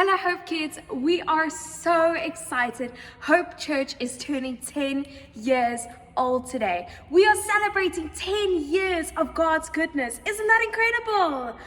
Hello, Hope Kids. We are so excited. Hope Church is turning 10 years old today. We are celebrating 10 years of God's goodness. Isn't that incredible?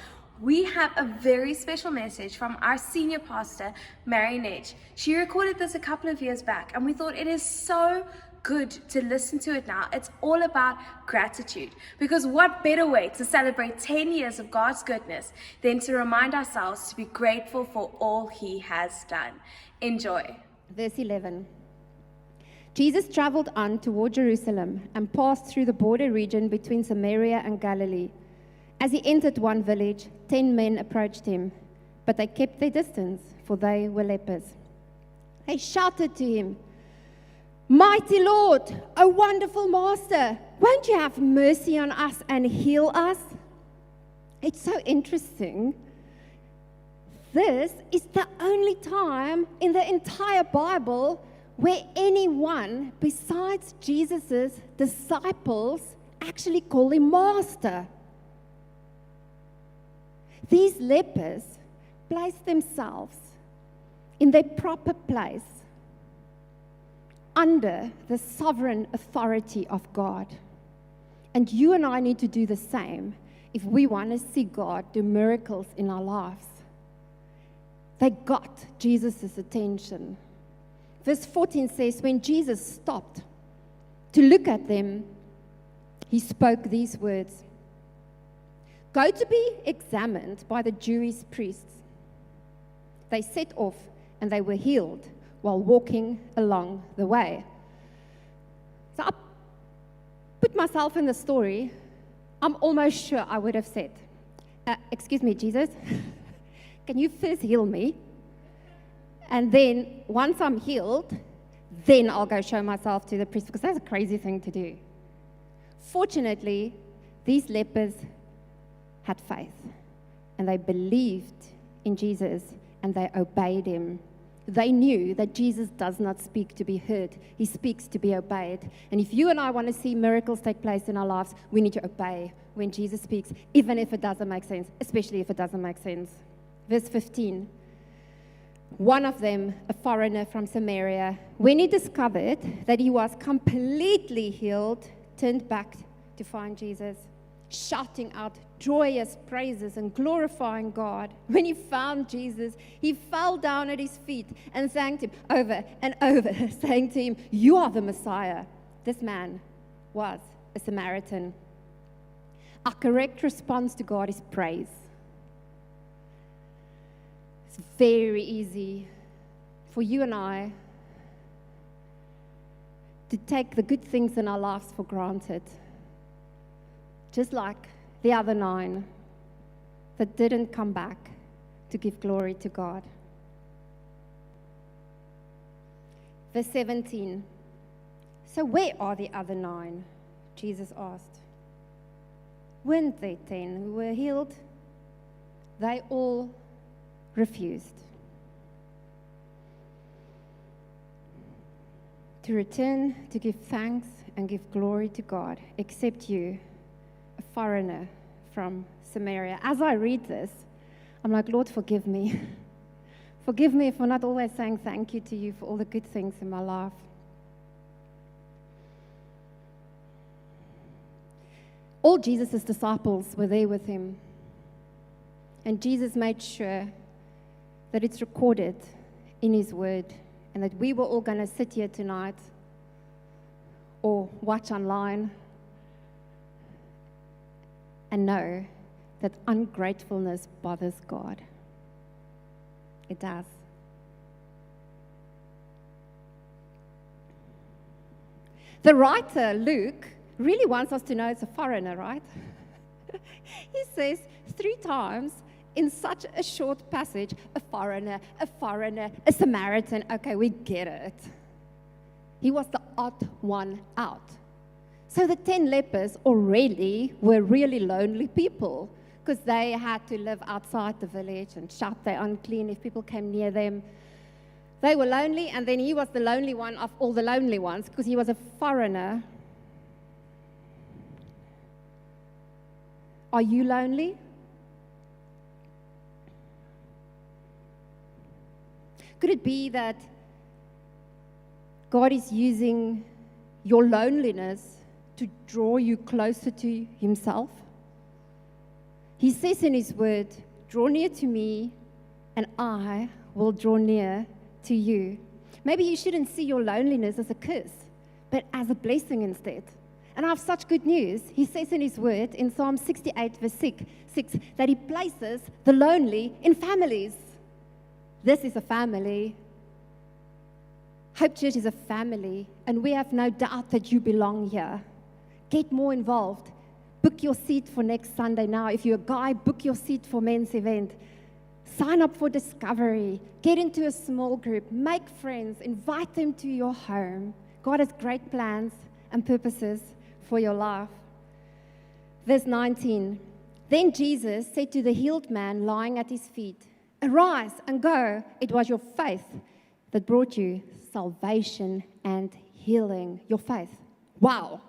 We have a very special message from our senior pastor, Marinette. She recorded this a couple of years back, and we thought it is so good to listen to it now. It's all about gratitude, because what better way to celebrate 10 years of God's goodness than to remind ourselves to be grateful for all He has done. Enjoy. Verse 11. Jesus traveled on toward Jerusalem and passed through the border region between Samaria and Galilee. As he entered one village, 10 men approached him, but they kept their distance, for they were lepers. They shouted to him, "Mighty Lord, O wonderful Master, won't you have mercy on us and heal us?" It's so interesting. This is the only time in the entire Bible where anyone besides Jesus' disciples actually call him Master. These lepers placed themselves in their proper place under the sovereign authority of God. And you and I need to do the same if we want to see God do miracles in our lives. They got Jesus' attention. Verse 14 says, when Jesus stopped to look at them, he spoke these words, "Go to be examined by the Jewish priests." They set off and they were healed while walking along the way. So I put myself in the story. I'm almost sure I would have said, "Excuse me, Jesus, can you first heal me? And then once I'm healed, then I'll go show myself to the priest," because that's a crazy thing to do. Fortunately, these lepers had faith, and they believed in Jesus, and they obeyed him. They knew that Jesus does not speak to be heard. He speaks to be obeyed. And if you and I want to see miracles take place in our lives, we need to obey when Jesus speaks, even if it doesn't make sense, especially if it doesn't make sense. Verse 15. One of them, a foreigner from Samaria, when he discovered that he was completely healed, turned back to find Jesus, shouting out joyous praises and glorifying God. When he found Jesus, he fell down at his feet and thanked him over and over, saying to him, "You are the Messiah." This man was a Samaritan. Our correct response to God is praise. It's very easy for you and I to take the good things in our lives for granted. Just like the other 9 that didn't come back to give glory to God. Verse 17. So where are the other 9? Jesus asked. Weren't there 10 who were healed? They all refused to return to give thanks and give glory to God, except you, a foreigner from Samaria. As I read this, I'm like, Lord, forgive me. Forgive me if we're not always saying thank you to you for all the good things in my life. All Jesus' disciples were there with him. And Jesus made sure that it's recorded in his word, and that we were all going to sit here tonight or watch online and know that ungratefulness bothers God. It does. The writer, Luke, really wants us to know it's a foreigner, right? He says 3 times in such a short passage, a foreigner, a Samaritan. Okay, we get it. He was the odd one out. So the 10 lepers already were really lonely people, because they had to live outside the village and shout they're unclean if people came near them. They were lonely, and then he was the lonely one of all the lonely ones, because he was a foreigner. Are you lonely? Could it be that God is using your loneliness to draw you closer to Himself? He says in His word, draw near to me and I will draw near to you. Maybe you shouldn't see your loneliness as a curse, but as a blessing instead. And I have such good news. He says in His word in Psalm 68 verse 6 that He places the lonely in families. This is a family. Hope Church is a family, and we have no doubt that you belong here. Get more involved. Book your seat for next Sunday now. If you're a guy, book your seat for men's event. Sign up for Discovery. Get into a small group. Make friends. Invite them to your home. God has great plans and purposes for your life. Verse 19. Then Jesus said to the healed man lying at his feet, arise and go. It was your faith that brought you salvation and healing. Your faith. Wow.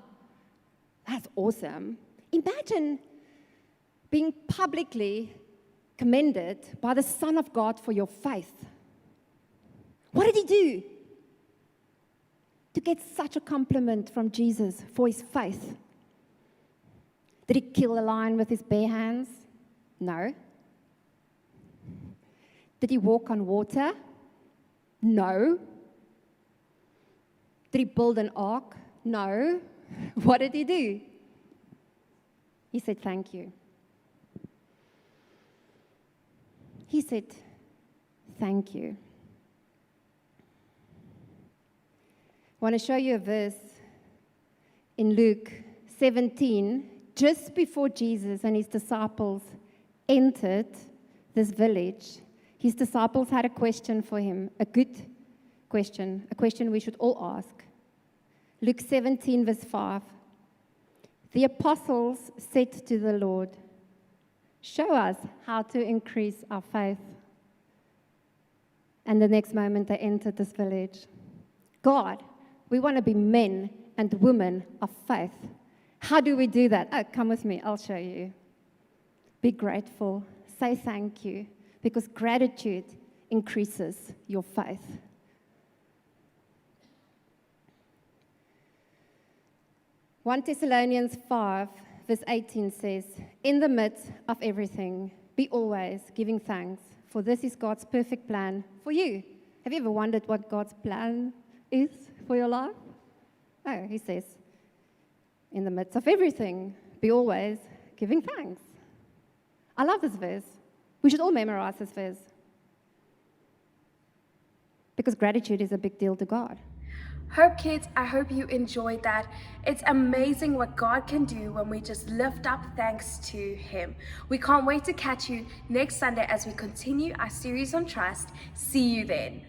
That's awesome. Imagine being publicly commended by the Son of God for your faith. What did he do to get such a compliment from Jesus for his faith? Did he kill a lion with his bare hands? No. Did he walk on water? No. Did he build an ark? No. What did he do? He said, thank you. He said, thank you. I want to show you a verse in Luke 17, just before Jesus and his disciples entered this village. His disciples had a question for him, a good question, a question we should all ask. Luke 17, verse 5. The apostles said to the Lord, show us how to increase our faith. And the next moment they entered this village. God, we want to be men and women of faith. How do we do that? Oh, come with me, I'll show you. Be grateful, say thank you, because gratitude increases your faith. 1 Thessalonians 5, verse 18 says, in the midst of everything, be always giving thanks, for this is God's perfect plan for you. Have you ever wondered what God's plan is for your life? Oh, he says, in the midst of everything, be always giving thanks. I love this verse. We should all memorize this verse. Because gratitude is a big deal to God. Hope kids, I hope you enjoyed that. It's amazing what God can do when we just lift up thanks to Him. We can't wait to catch you next Sunday as we continue our series on trust. See you then.